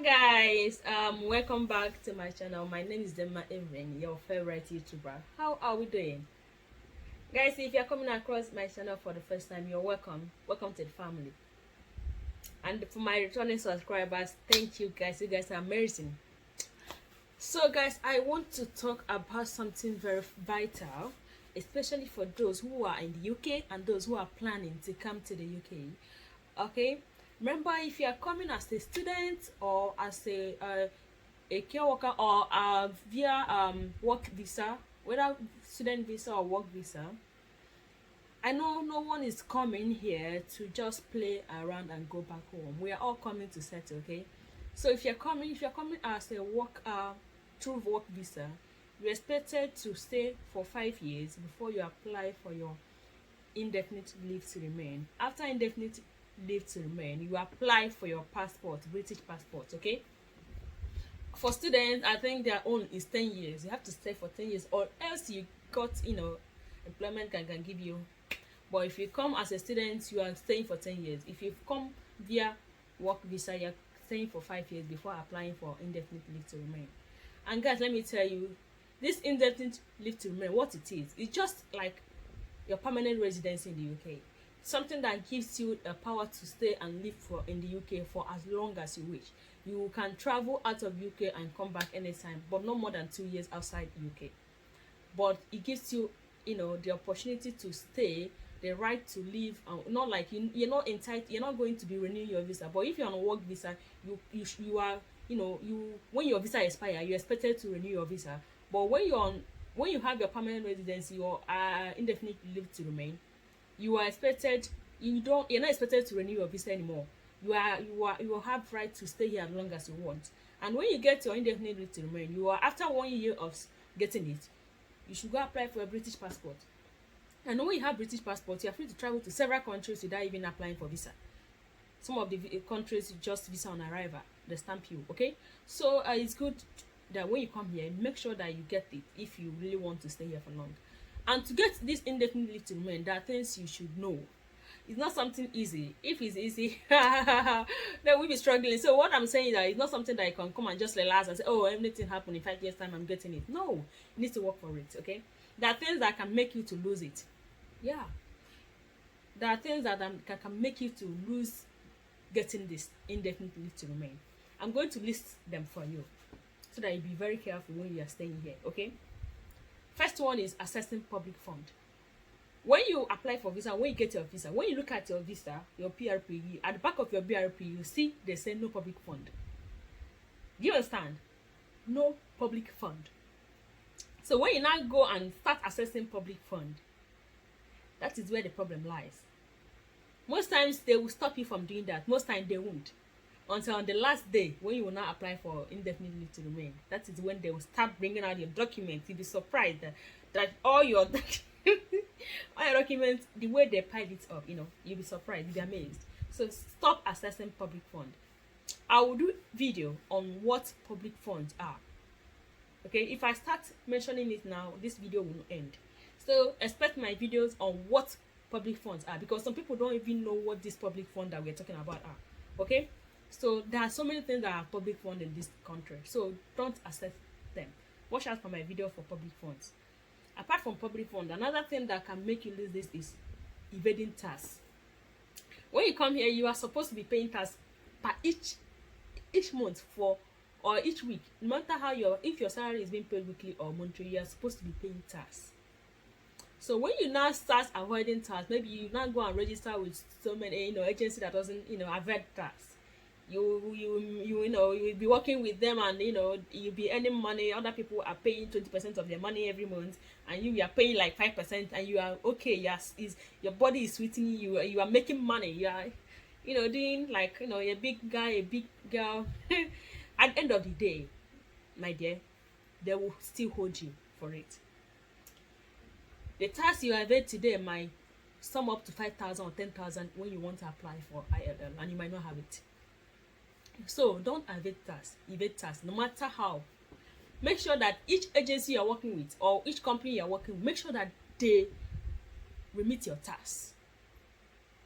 Guys, welcome back to my channel. My name is Dimma, Evelyn, your favorite YouTuber. How are we doing? Guys, if you're coming across my channel for the first time, you're welcome to the family. And for my returning subscribers, thank you guys. You guys are amazing. So guys, I want to talk about something very vital, especially for those who are in the UK and those who are planning to come to the UK. Okay, remember, if you are coming as a student or as a care worker or via work visa, whether student visa or work visa, I know no one is coming here to just play around and go back home. We are all coming to settle. Okay, so if you're coming as a work through work visa, you're expected to stay for 5 years before you apply for your indefinite leave to remain. After indefinite leave to remain, you apply for your passport, British passport. Okay, for students, I think their own is 10 years. You have to stay for 10 years, or else you got employment can give you. But if you come as a student, you are staying for 10 years. If you come via work visa, you're staying for 5 years before applying for indefinite leave to remain. And guys, let me tell you, this indefinite leave to remain, what it is, it's just like your permanent residency in the UK. Something that gives you the power to stay and live in the UK for as long as you wish. You can travel out of UK and come back anytime, but no more than 2 years outside UK. But it gives you, the opportunity to stay, the right to live. Not like you're not entitled. You're not going to be renewing your visa. But if you're on a work visa, you are, when your visa expires, you're expected to renew your visa. But when you have your permanent residency or indefinite leave to remain, you're not expected to renew your visa anymore. You will have right to stay here as long as you want. And when you get your indefinite leave to remain, after 1 year of getting it, you should go apply for a British passport. And when you have British passport, you are free to travel to several countries without even applying for visa. Some of the countries just visa on arrival, they stamp you. Okay, so it's good that when you come here, make sure that you get it if you really want to stay here for long. And to get this indefinite leave to remain, there are things you should know. It's not something easy. If it's easy, then we'll be struggling. So what I'm saying is that it's not something that you can come and just relax and say, oh, everything happened in 5 years time, I'm getting it. No, you need to work for it. Okay, there are things that can make you to lose it. Yeah, there are things that can make you to lose getting this indefinite leave to remain. I'm going to list them for you so that you be very careful when you are staying here. Okay, first one is assessing public fund. When you apply for visa, when you get your visa, when you look at your visa, your PRP, at the back of your BRP, you see they say no public fund. Do you understand? No public fund. So when you now go and start assessing public fund, that is where the problem lies. Most times they will stop you from doing that. Most times they won't. Until on the last day when you will now apply for indefinite leave to remain. That is when they will start bringing out your documents. You'll be surprised that all your documents, the way they pile it up, you'll be surprised, you'll be amazed. So stop assessing public fund. I will do video on what public funds are. Okay, if I start mentioning it now, this video will end. So expect my videos on what public funds are, because some people don't even know what this public fund that we're talking about are. Okay, so there are so many things that are public fund in this country, so don't assess them. Watch out for my video for public funds. Apart from public fund, another thing that can make you lose this is evading tax. When you come here, you are supposed to be paying tax per each month or each week. No matter how if your salary is being paid weekly or monthly, you are supposed to be paying tax. So when you now start avoiding tax, maybe you now go and register with so many agency that doesn't avoid tax. You will be working with them, and you'll be earning money. Other people are paying 20% of their money every month, and you are paying like 5%, and you are okay. Yes, your body is sweetening you. You are making money. You are doing like a big guy, a big girl. At the end of the day, my dear, they will still hold you for it. The tax you evade today might sum up to 5,000 or 10,000 when you want to apply for ILR, and you might not have it. So don't evade tax no matter how. Make sure that each agency you're working with or each company you're working with, make sure that they remit your tax.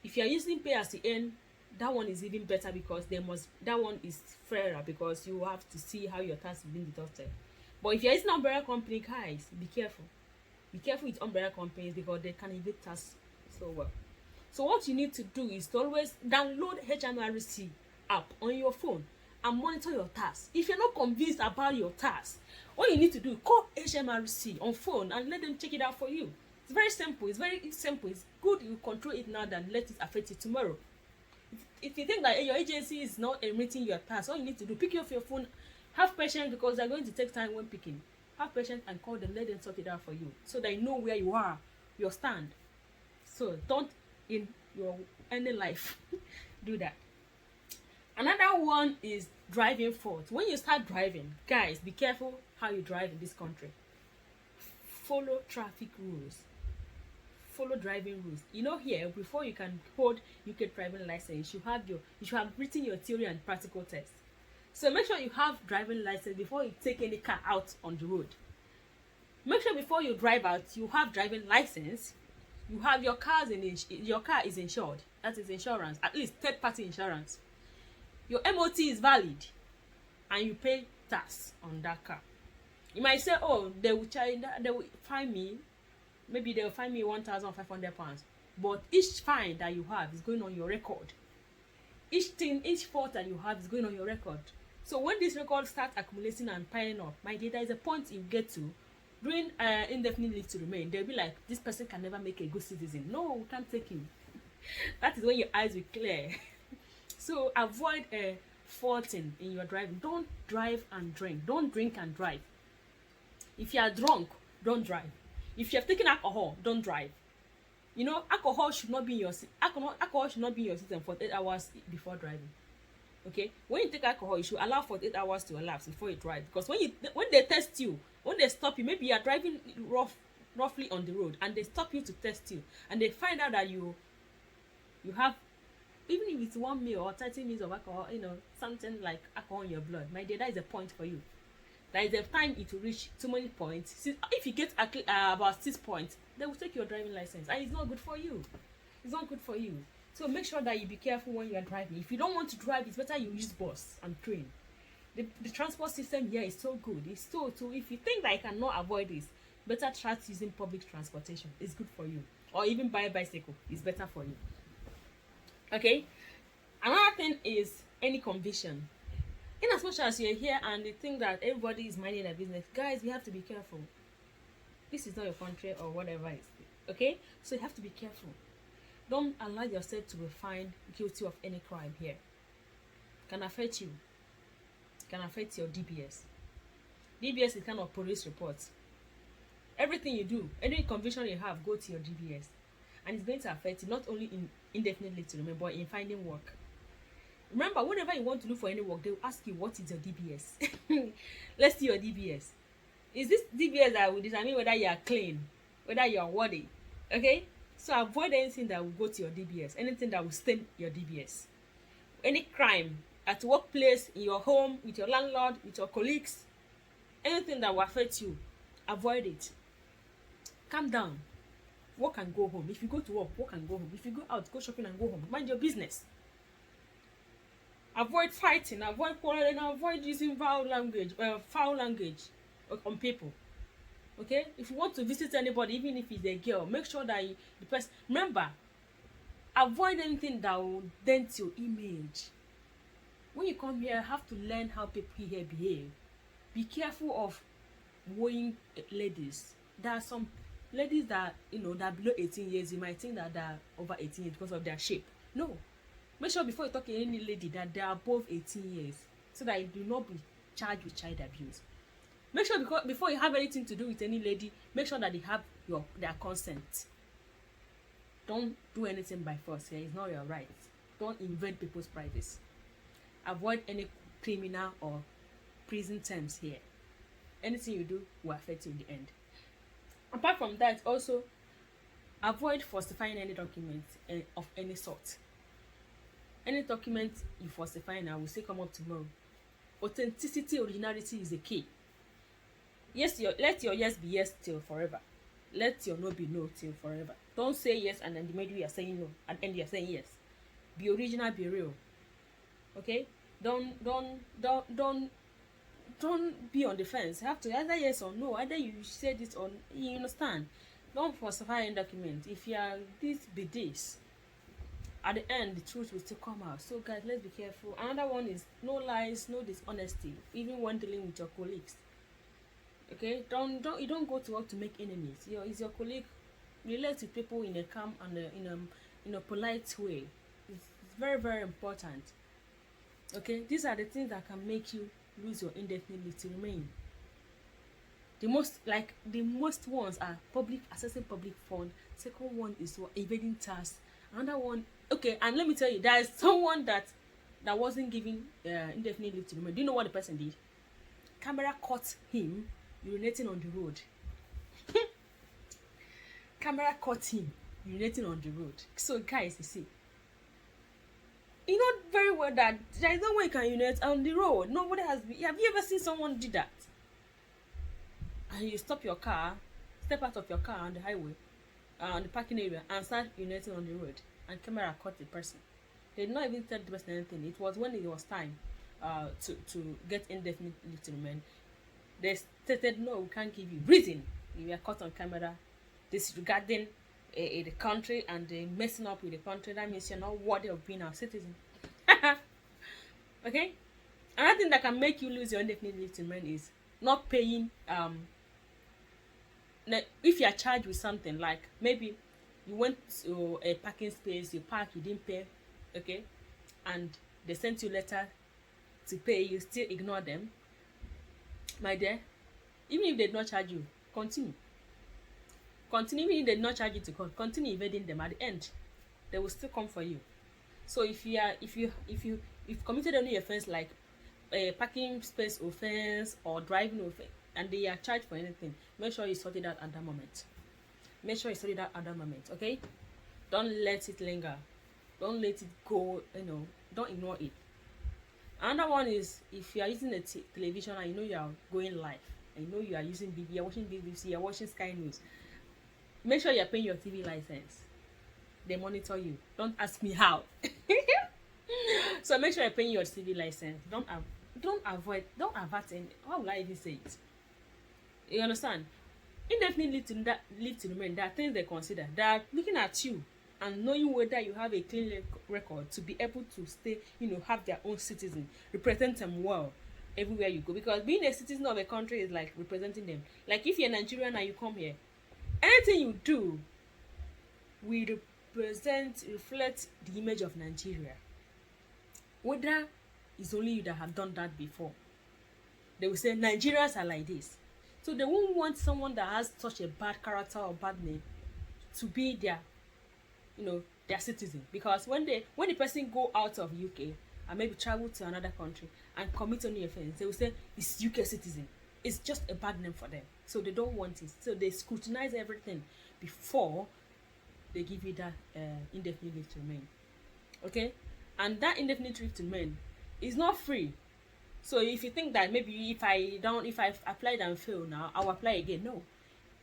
If you're using pay as you earn, that one is even better because that one is fairer because you have to see how your tax is being deducted. But if you're using umbrella company, guys, be careful. Be careful with umbrella companies because they can evade tax so well. So what you need to do is to always download HMRC app on your phone and monitor your tax. If you're not convinced about your tax, what you need to do, call HMRC on phone and let them check it out for you. It's very simple. It's very simple. It's good you control it now than let it affect you tomorrow. If you think that your agency is not emitting your tax, all you need to do, pick up your phone, have patience because they're going to take time when picking. Have patience and call them, let them sort it out for you so that you know where you are, your stand. So don't in your any life do that. Another one is driving fault. When you start driving, guys, be careful how you drive in this country. Follow traffic rules. Follow driving rules. You know, here before you can hold UK driving license, you should have written your theory and practical test. So make sure you have driving license before you take any car out on the road. Make sure before you drive out, you have driving license. You have your car is insured. That is insurance, at least third-party insurance. Your MOT is valid, and you pay tax on that car. You might say, oh, they will fine me. Maybe they will fine me £1,500, but each fine that you have is going on your record. Each fault that you have is going on your record. So when this record starts accumulating and piling up, my dear, there is a point you get to during indefinite leave to remain. They'll be like, this person can never make a good citizen. No, we can't take him. That is when your eyes will clear. So avoid faulting in your driving. Don't drive and drink. Don't drink and drive. If you are drunk, don't drive. If you have taken alcohol, don't drive. You know, alcohol should not be in your system for 8 hours before driving. Okay, when you take alcohol, you should allow for 8 hours to elapse before you drive. Because when they test you, when they stop you, maybe you are driving roughly on the road, and they stop you to test you, and they find out that you have, even if it's 1 ml or 30 ml of alcohol, you know, something like alcohol in your blood, my dear, that is a point for you. There is a time it will reach too many points. If you get about 6 points, they will take your driving license, and it's not good for you. It's not good for you. So make sure that you be careful when you are driving. If you don't want to drive, it's better you use bus and train. The transport system here is so good. It's so if you think that you cannot avoid this, better try using public transportation. It's good for you. Or even buy a bicycle. It's better for you. Okay. Another thing is any conviction. In as much as you're here and you think that everybody is minding their business, guys, we have to be careful. This is not your country or whatever it is. Okay? So you have to be careful. Don't allow yourself to be found guilty of any crime here. It can affect you. It can affect your DBS. DBS is kind of police report. Everything you do, any conviction you have, go to your DBS. And it's going to affect you not only in indefinite leave to remain, but in finding work. Remember, whenever you want to look for any work, they will ask you, what is your DBS? Let's see your DBS. Is this DBS that will determine whether you are clean, whether you are worthy? Okay? So avoid anything that will go to your DBS, anything that will stain your DBS. Any crime at workplace, in your home, with your landlord, with your colleagues, anything that will affect you, avoid it. Calm down. Work and go home. If you go to work and go home. If you go out, go shopping and go home. Mind your business. Avoid fighting, avoid quarreling, avoid using foul language on people. Okay? If you want to visit anybody, even if it's a girl, make sure that the person. Remember, avoid anything that will dent your image. When you come here, you have to learn how people here behave. Be careful of wooing ladies. There are some ladies that, you know, that are below 18 years. You might think that they're over 18 years because of their shape. No. Make sure before you talk to any lady that they are above 18 years, so that you do not be charged with child abuse. Make sure before you have anything to do with any lady, make sure that they have their consent. Don't do anything by force here. It's not your right. Don't invade people's privacy. Avoid any criminal or prison terms here. Anything you do will affect you in the end. Apart from that, also avoid falsifying any document of any sort. Any document you falsify now will say come up tomorrow. Authenticity, originality is the key. Yes, let your yes be yes till forever. Let your no be no till forever. Don't say yes and then the middle you are saying no, and end you are saying yes. Be original, be real. Okay? Don't be on the fence. You have to either yes or no. Either you say this or you understand. Don't falsify any document. If you are this, be this. At the end, the truth will still come out. So guys, let's be careful. Another one is no lies, no dishonesty, even when dealing with your colleagues. Okay, you don't go to work to make enemies. Is your colleague, relate with people in a calm and in a polite way. It's very, very important. Okay, these are the things that can make you lose your indefinite leave to remain. The most ones are accessing public fund. Second one is evading tax. Another one, okay, and let me tell you, there is someone that wasn't given indefinite leave to remain. Do you know what the person did? Camera caught him urinating on the road. Camera caught him urinating on the road. So guys, you see, you know very well that there is no way you can urinate on the road. Nobody has been. Have you ever seen someone do that? And you step out of your car on the highway, on the parking area, and start urinating on the road, and camera caught the person. They did not even tell the person anything. It was when it was time to get indefinite leave to remain. They stated, no, we can't give you reason. You were caught on camera disregarding the country and messing up with the country. That means you're not worthy of being our citizen. Okay? Another thing that can make you lose your indefinite leave to remain is not paying. If you are charged with something, like maybe you went to a parking space, you park, you didn't pay, okay, and they sent you a letter to pay, you still ignore them, my dear, even if they did not charge you, continue. Even if they did not charge you to court, continue evading them. At the end, they will still come for you. So if you've committed any offense like a parking space offense or driving offense, and they are charged for anything, make sure you sort it out at that moment. Okay? Don't let it linger. Don't let it go, don't ignore it. Another one is, if you are using a television and you know you are going live, and you know you are using you're watching BBC, you're watching Sky News, make sure you're paying your TV license. They monitor you. Don't ask me how. So make sure you're paying your TV license. Don't avert any, how will I even say it? You understand? Indefinite leave to remain, there are things they consider. They are looking at you and knowing whether you have a clean record to be able to stay, have their own citizen, represent them well everywhere you go. Because being a citizen of a country is like representing them. Like if you're Nigerian and you come here, anything you do will reflect the image of Nigeria. Whether it's only you that have done that before, they will say Nigerians are like this. So they won't want someone that has such a bad character or bad name to be their citizen. Because when the person go out of UK and maybe travel to another country and commit any offense, they will say it's UK citizen. It's just a bad name for them. So they don't want it. So they scrutinize everything before they give you that indefinite leave to remain. Okay? And that indefinite leave to remain is not free. So if you think that maybe if I've applied and failed now, I'll apply again. No.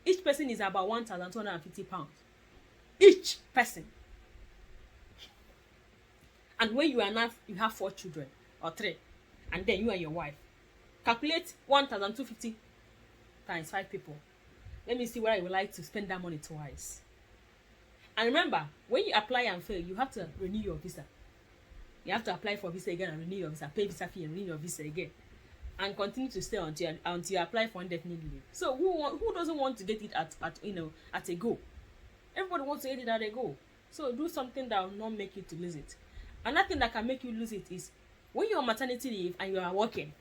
Each person is about £1,250. Each person. And when you have 4 children or 3, and then you and your wife, calculate 1,250 times 5 people. Let me see where I would like to spend that money twice. And remember, when you apply and fail, you have to renew your visa. You have to apply for visa again and renew your visa, pay visa fee and renew your visa again, and continue to stay until you apply for indefinite leave. So who doesn't want to get it at a go? Everybody wants to get it at a go. So do something that will not make you to lose it. Another thing that can make you lose it is when you're on maternity leave and you are working.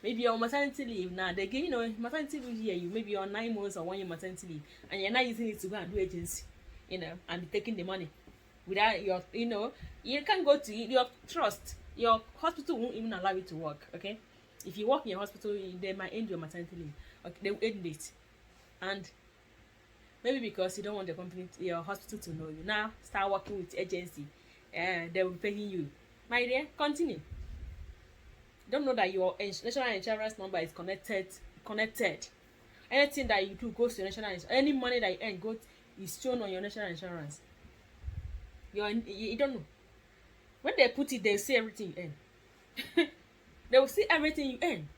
Maybe you're on maternity leave now. They give maternity leave here. You maybe on 9 months or 1 year maternity leave, and you're not using it to go and do agency, and be taking the money. Without your, you can't go to your trust. Your hospital won't even allow you to work. Okay, if you work in your hospital, they might end your maternity leave. Okay, they will end it, and maybe because you don't want your hospital to know you, now start working with agency. They will be paying you. My dear, continue. Don't know that your national insurance number is connected. Anything that you do goes to your national insurance. Any money that you earn is shown on your national insurance. You don't know. When they put it, they'll see everything you earn. They will see everything you earn.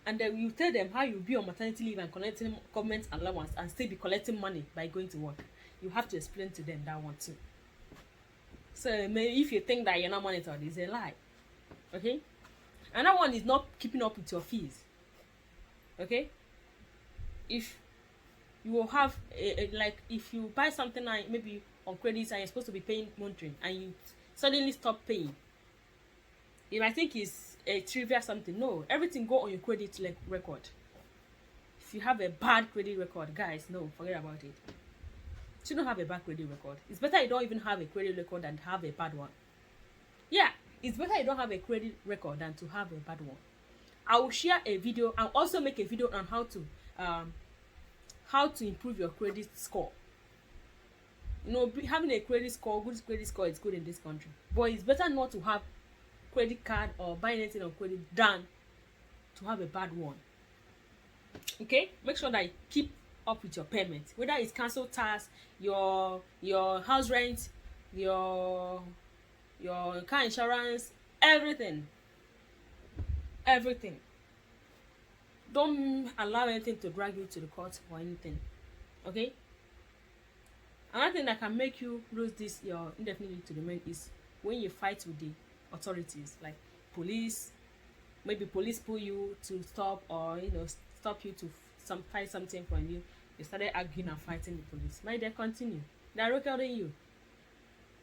And then you tell them how you'll be on maternity leave and collecting government allowance and still be collecting money by going to work. You have to explain to them that one too. So maybe if you think that you're not monitored, it's a lie. Okay? And that one is not keeping up with your fees. Okay? If you will have like if you buy something like maybe on credits and you're supposed to be paying monthly and you suddenly stop paying, you might think it's a trivia something. No, everything go on your credit record. If you have a bad credit record, guys, no, forget about it. You don't have a bad credit record. It's better you don't even have a credit record than have a bad one. Yeah, it's better you don't have a credit record than to have a bad one. I will share a video. I'll also make a video on how to improve your credit score. You know, having a credit score, good credit score is good in this country. But it's better not to have credit card or buy anything on credit than to have a bad one. Okay, make sure that you keep up with your payments, whether it's council tax, your house rent, your car insurance, everything. Don't allow anything to drag you to the court or anything. Okay, another thing that can make you lose this your indefinite leave to remain is when you fight with the authorities, like police. Maybe police pull you to stop, or stop you to fight something from you. You started arguing and fighting the police. Might they continue? They are recording you.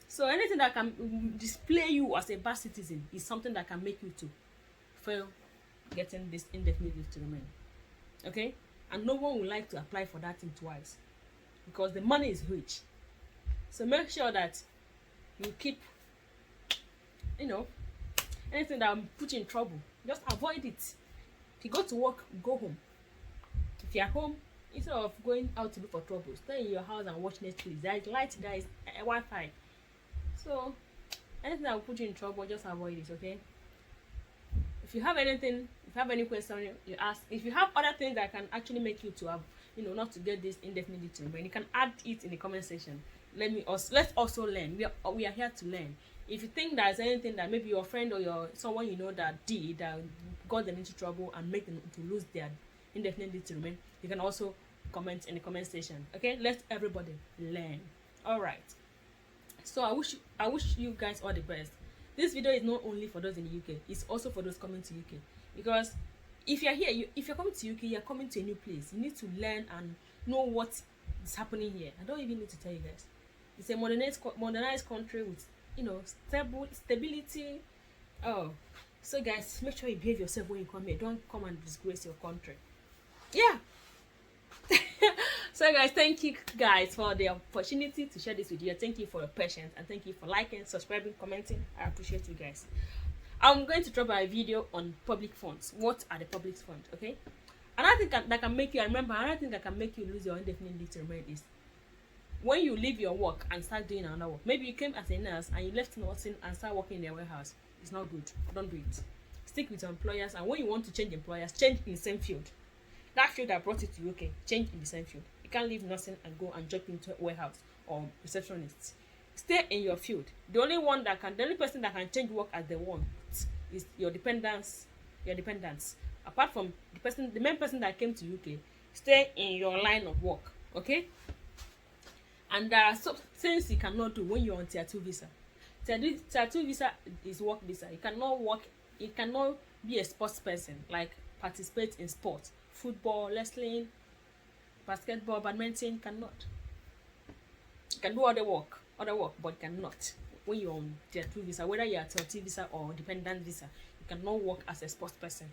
So anything that can display you as a bad citizen is something that can make you to fail getting this indefinite leave to remain. Okay, and no one would like to apply for that thing twice because the money is huge. So make sure that you keep anything that will put you in trouble, just avoid it. If you go to work, go home. If you're home, instead of going out to look for trouble, stay in your house and watch Netflix. There is light, there is Wi-Fi. So anything that will put you in trouble, just avoid it. Okay, if you have anything, if you have any question, you ask. If you have other things that can actually make you to have not to get this indefinite leave to remain, you can add it in the comment section. Let's also learn. We are here to learn. If you think there's anything that maybe your friend or someone that got them into trouble and make them to lose their indefinite leave to remain, you can also comment in the comment section. Okay, let everybody learn. All right, so I wish you guys all the best. This video is not only for those in the UK, it's also for those coming to UK, because if you're here, if you're coming to UK, you're coming to a new place. You need to learn and know what is happening here. I don't even need to tell you guys. It's a modernized country with stability. Oh, so guys, make sure you behave yourself when you come here. Don't come and disgrace your country. Yeah. So guys, thank you guys for the opportunity to share this with you. Thank you for your patience, and thank you for liking, subscribing, commenting. I appreciate you guys. I'm going to drop a video on public funds. What are the public funds? Okay, another thing that can make you lose your indefinite leave to remain is when you leave your work and start doing another work. Maybe you came as a nurse and you left nursing and start working in their warehouse. It's not good. Don't do it. Stick with your employers, and when you want to change employers, change in the same field. That field that brought you to UK, change in the same field. You can't leave nursing and go and jump into a warehouse or receptionist. Stay in your field. The only person that can change work as they want is your dependents. Apart from the main person that came to UK, stay in your line of work. Okay? And there are some things you cannot do when you're on tier 2 visa. Tier 2 visa is work visa. You cannot work. You cannot be a sports person, like participate in sports, football, wrestling, basketball, badminton. Cannot. You can do other work, but cannot when you're on tier 2 visa. Whether you're tier 2 visa or dependent visa, you cannot work as a sports person.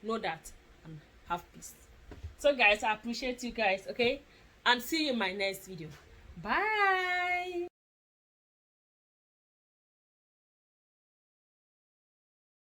Know that and have peace. So guys, I appreciate you guys. Okay, and see you in my next video. Bye.